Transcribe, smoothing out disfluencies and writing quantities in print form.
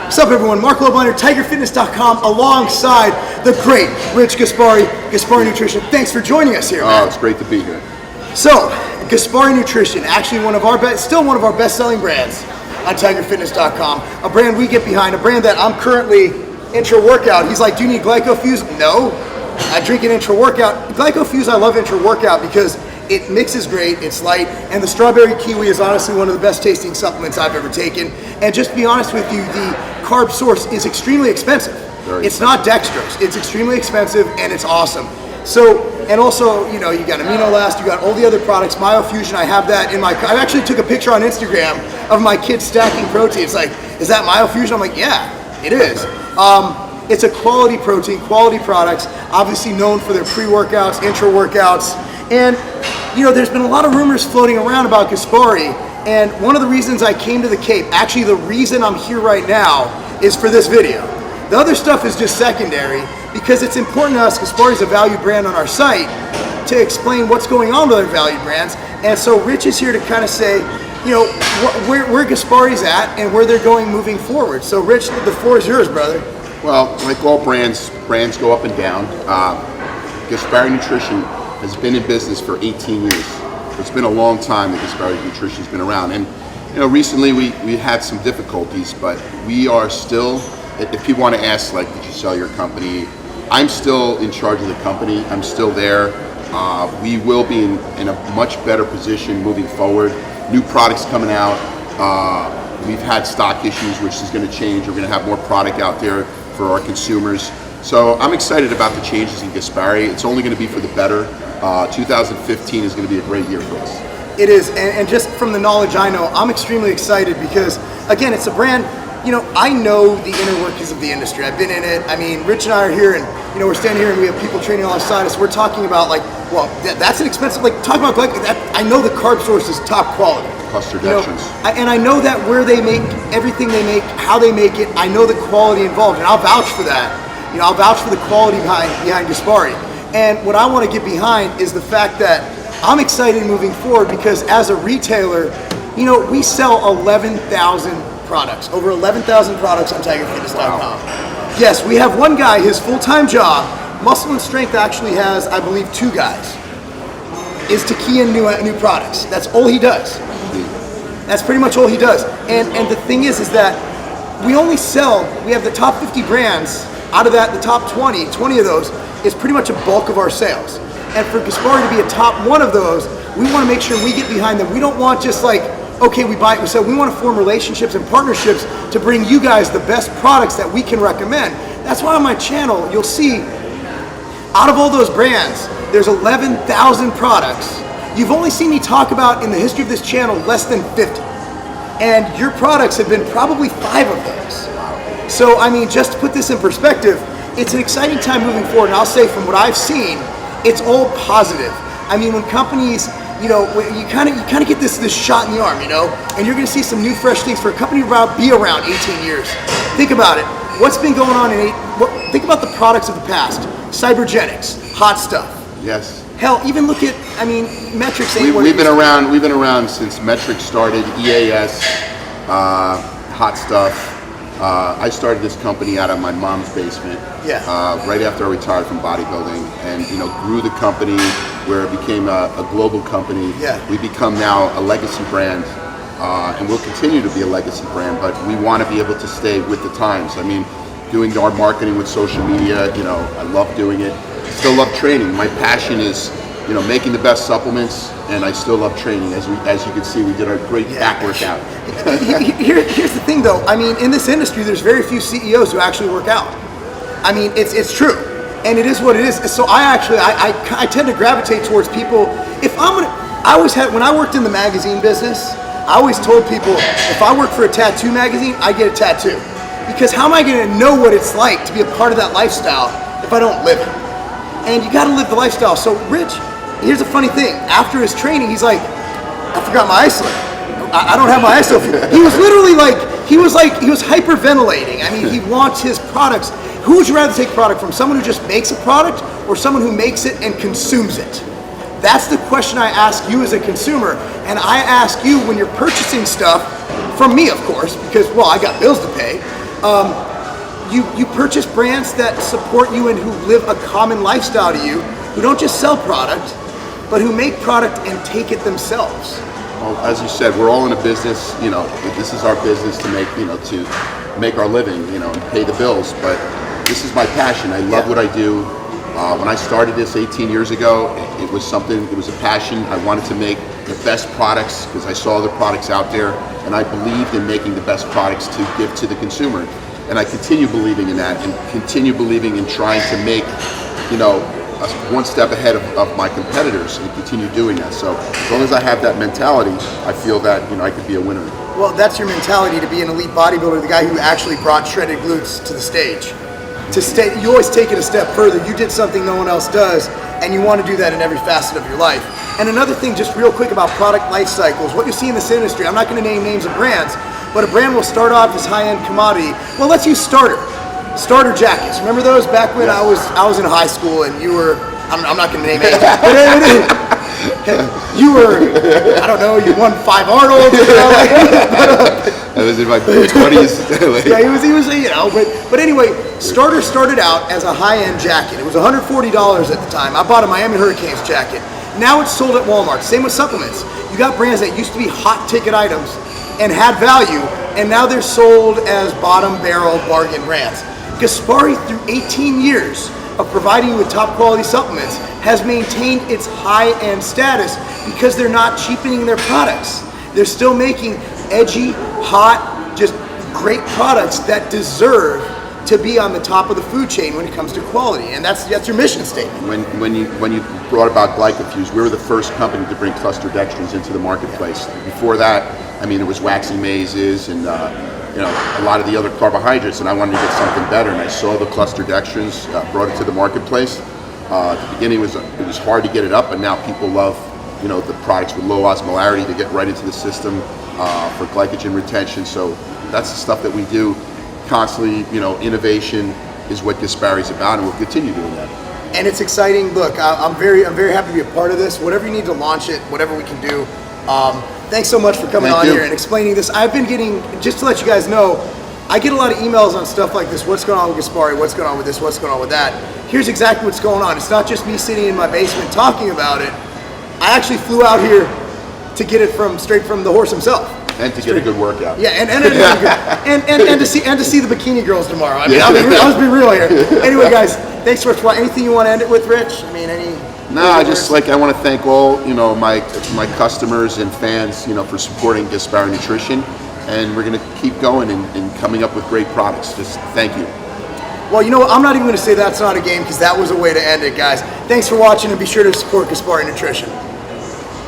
What's up, everyone? Marc Lobliner, TigerFitness.com, alongside the great Rich Gaspari, Gaspari Nutrition. Thanks for joining us here, man. Oh, it's great to be here. So, Gaspari Nutrition, actually still one of our best-selling brands on TigerFitness.com. A brand we get behind, a brand that I'm currently intra-workout. He's like, do you need GlycoFuse? No. I drink an intra-workout. GlycoFuse, I love intra-workout because it mixes great, it's light, and the strawberry kiwi is honestly one of the best tasting supplements I've ever taken. And just to be honest with you, the carb source is extremely expensive. It's not dextrose, it's extremely expensive and it's awesome. So, and also, you know, you got AminoLast, you got all the other products, MyoFusion, I have that in my, I actually took a picture on Instagram of my kids stacking protein. It's like, is that MyoFusion? I'm like, yeah, it is. It's a quality protein, quality products, obviously known for their pre-workouts, intra-workouts, and you know, there's been a lot of rumors floating around about Gaspari, and one of the reasons I came to the Cape, actually the reason I'm here right now, is for this video. The other stuff is just secondary, because it's important to us, Gaspari is a valued brand on our site, to explain what's going on with other valued brands, and so Rich is here to kind of say, you know, where Gaspari's at and where they're going moving forward. So Rich, the floor is yours, brother. Well, like all brands go up and down. Gaspari Nutrition has been in business for 18 years. It's been a long time that Gaspari Nutrition's been around. And you know, recently we had some difficulties, but we are still, if people want to ask, like, did you sell your company? I'm still in charge of the company. I'm still there. We will be in a much better position moving forward. New products coming out. We've had stock issues, which is going to change. We're going to have more product out there for our consumers. So I'm excited about the changes in Gaspari. It's only going to be for the better. 2015 is going to be a great year for us. It is, and just from the knowledge I know, I'm extremely excited because, again, it's a brand, you know, I know the inner workings of the industry. I've been in it. I mean, Rich and I are here, and, you know, we're standing here and we have people training alongside us. We're talking about, like, well, that's an expensive, like, talk about, like, that. I know the carb source is top quality. Cluster you know, dextrins. And I know that where they make everything they make, how they make it, I know the quality involved, and I'll vouch for that. You know, I'll vouch for the quality behind Gaspari. And what I want to get behind is the fact that I'm excited moving forward because as a retailer, you know, we sell 11,000 products, over 11,000 products on TigerFitness.com. Wow. Yes, we have one guy, his full-time job, Muscle and Strength actually has, I believe, 2 guys, is to key in new products. That's all he does. That's pretty much all he does. And the thing is that we only sell, we have the top 50 brands. Out of that, the top 20 of those is pretty much a bulk of our sales. And for Gaspari to be a top one of those, we want to make sure we get behind them. We don't want just like, okay, we buy it, we sell. We want to form relationships and partnerships to bring you guys the best products that we can recommend. That's why on my channel, you'll see, out of all those brands, there's 11,000 products. You've only seen me talk about, in the history of this channel, less than 50. And your products have been probably 5 of those. So, I mean, just to put this in perspective, it's an exciting time moving forward, and I'll say from what I've seen, it's all positive. I mean, when companies, you know, you kind of get this shot in the arm, you know, and you're going to see some new, fresh things for a company to be around 18 years. Think about it. What's been going on think about the products of the past. Cybergenics, Hot Stuff. Yes. Hell, even look at, I mean, Metrics. We've been around since Metrics started, EAS, Hot Stuff. I started this company out of my mom's basement, right after I retired from bodybuilding, and you know, grew the company where it became a global company. Yeah. We become now a legacy brand, and we'll continue to be a legacy brand, but we want to be able to stay with the times. I mean, doing our marketing with social media, you know, I love doing it. Still love training. My passion is, you know, making the best supplements, and I still love training. As you can see, we did our great back workout. Here's the thing, though. I mean, in this industry, there's very few CEOs who actually work out. I mean, it's true, and it is what it is. So I tend to gravitate towards people. When I worked in the magazine business, I always told people, if I work for a tattoo magazine, I get a tattoo, because how am I going to know what it's like to be a part of that lifestyle if I don't live it? And you got to live the lifestyle. So Rich, here's a funny thing. After his training, he's like, I forgot my isolate. I don't have my isolate. He was literally he was hyperventilating. I mean, he wants his products. Who would you rather take product from? Someone who just makes a product or someone who makes it and consumes it? That's the question I ask you as a consumer. And I ask you when you're purchasing stuff, from me, of course, because, well, I got bills to pay. You purchase brands that support you and who live a common lifestyle to you, who don't just sell product, but who make product and take it themselves. Well, as you said, we're all in a business. This is our business to make, to make our living, and pay the bills. But this is my passion. I love what I do. When I started this 18 years ago, it was a passion. I wanted to make the best products because I saw the products out there, and I believed in making the best products to give to the consumer. And I continue believing in that, and continue believing in trying to make, one step ahead of my competitors, and continue doing that. So as long as I have that mentality, I feel that I could be a winner. Well, that's your mentality, to be an elite bodybuilder, the guy who actually brought shredded glutes to the stage. You always take it a step further. You did something no one else does, and you want to do that in every facet of your life. And another thing, just real quick about product life cycles, what you see in this industry, I'm not going to name names of brands, but a brand will start off as high-end commodity. Well, let's use starter jackets. Remember those back when I was in high school and you were, I'm not going to name names, but you were, I don't know, you won 5 Arnolds. I was in my 20s. Yeah, he was, but anyway, Starter started out as a high-end jacket. It was $140 at the time. I bought a Miami Hurricanes jacket. Now it's sold at Walmart. Same with supplements. You got brands that used to be hot ticket items and had value, and now they're sold as bottom barrel bargain brands. Gaspari, through 18 years of providing you with top quality supplements, has maintained its high-end status because they're not cheapening their products. They're still making edgy, hot, just great products that deserve to be on the top of the food chain when it comes to quality, and that's your mission statement. When you brought about GlycoFuse, we were the first company to bring cluster dextrins into the marketplace. Before that, it was waxy mazes and a lot of the other carbohydrates, and I wanted to get something better. And I saw the cluster dextrins, brought it to the marketplace. At the beginning, it was hard to get it up, but now people love the products with low osmolarity to get right into the system for glycogen retention. So that's the stuff that we do constantly. Innovation is what Gaspari's about, and we'll continue doing that. And it's exciting. Look, I'm very happy to be a part of this. Whatever you need to launch it, whatever we can do. Thanks so much for coming on here and explaining this. I've been getting, just to let you guys know, I get a lot of emails on stuff like this. What's going on with Gaspari? What's going on with this? What's going on with that? Here's exactly what's going on. It's not just me sitting in my basement talking about it. I actually flew out here to get it straight from the horse himself. And to get a good workout. Yeah, and to see the bikini girls tomorrow. I'll be real here. Anyway, guys, thanks so much. Anything you want to end it with, Rich? No, I want to thank all my customers and fans for supporting Gaspari Nutrition, and we're going to keep going and coming up with great products. Just thank you. Well, I'm not even going to say that's not a game, because that was a way to end it, guys. Thanks for watching, and be sure to support Gaspari Nutrition.